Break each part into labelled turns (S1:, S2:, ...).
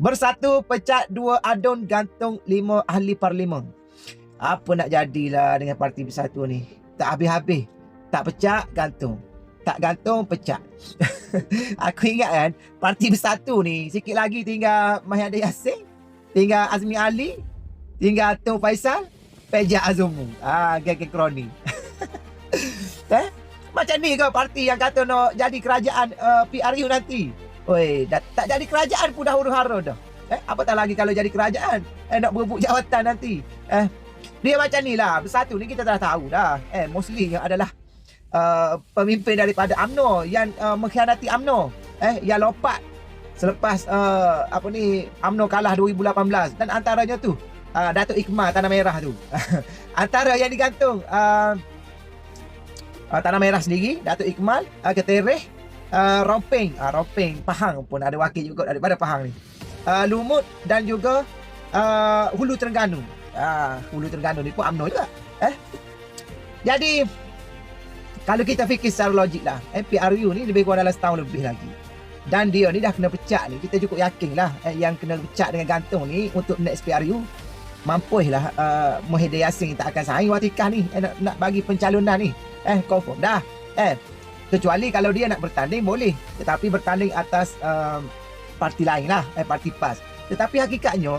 S1: Bersatu pecat 2 adun gantung 5 ahli parlimen. Apa nak jadilah dengan parti Bersatu ni? Tak habis-habis. Tak pecah, gantung. Tak gantung, pecah. Aku ingat kan, parti Bersatu ni sikit lagi tinggal Mahyada Yassin, tinggal Azmi Ali, tinggal Tun Faisal, Peja Azumu. Geng-geng kroni. Macam ni ke parti yang kata nak jadi kerajaan PRU nanti? Oi, tak jadi kerajaan pun dah huru-hara dah. Apatah lagi kalau jadi kerajaan, nak berebut jawatan nanti. Dia macam ni lah. Bersatu ni kita dah tahu dah. Mostly yang adalah pemimpin daripada UMNO yang mengkhianati UMNO. Yang lompat selepas UMNO kalah 2018. Dan antaranya tu Datuk Ikmal Tanah Merah tu. Antara yang digantung Tanah Merah sendiri, Datuk Ikmal, Ketereh, Rompeng, Pahang pun ada wakil juga daripada Pahang ni. Lumut dan juga Hulu Terengganu. Hulu Terengganu ni pun UMNO juga. Jadi kalau kita fikir secara logik lah, PRU ni lebih kurang dalam setahun lebih lagi. Dan dia ni dah kena pecat ni, kita cukup yakin lah yang kena pecat dengan gantung ni untuk next PRU mampuh lah Mahyada Yassin tak akan saing watikah ni, nak bagi pencalonan ni. Confirm dah. Kecuali kalau dia nak bertanding boleh, tetapi bertanding atas parti lain lah, parti PAS. Tetapi hakikatnya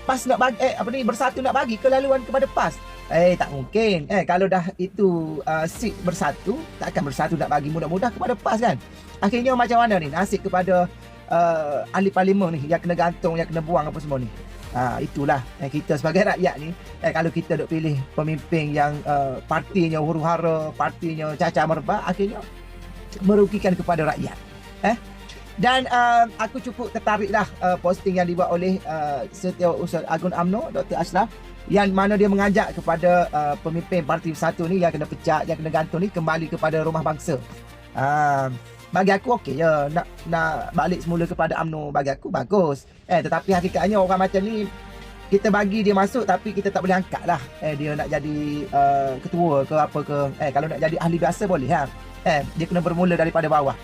S1: PAS nak bagi Bersatu nak bagi kelaluan kepada PAS. Tak mungkin. Kalau dah itu seat Bersatu, takkan Bersatu nak bagi mudah-mudah kepada PAS kan. Akhirnya macam mana ni nasib kepada ahli parlimen ni yang kena gantung, yang kena buang apa semua ni. Itulah kita sebagai rakyat ni, kalau kita duk pilih pemimpin yang partinya huru-hara, partinya cacah merbak, akhirnya merugikan kepada rakyat. Dan aku cukup tertarik lah posting yang dibuat oleh Setiausaha Agung UMNO Dr. Ashraf, yang mana dia mengajak kepada pemimpin parti Bersatu ni yang kena pecat, yang kena gantung ni kembali kepada rumah bangsa. Bagi aku okey je nak balik semula kepada UMNO, bagi aku bagus. Tetapi hakikatnya orang macam ni kita bagi dia masuk tapi kita tak boleh angkat lah. Dia nak jadi ketua ke apa ke. Kalau nak jadi ahli biasa boleh lah. Dia kena bermula daripada bawah.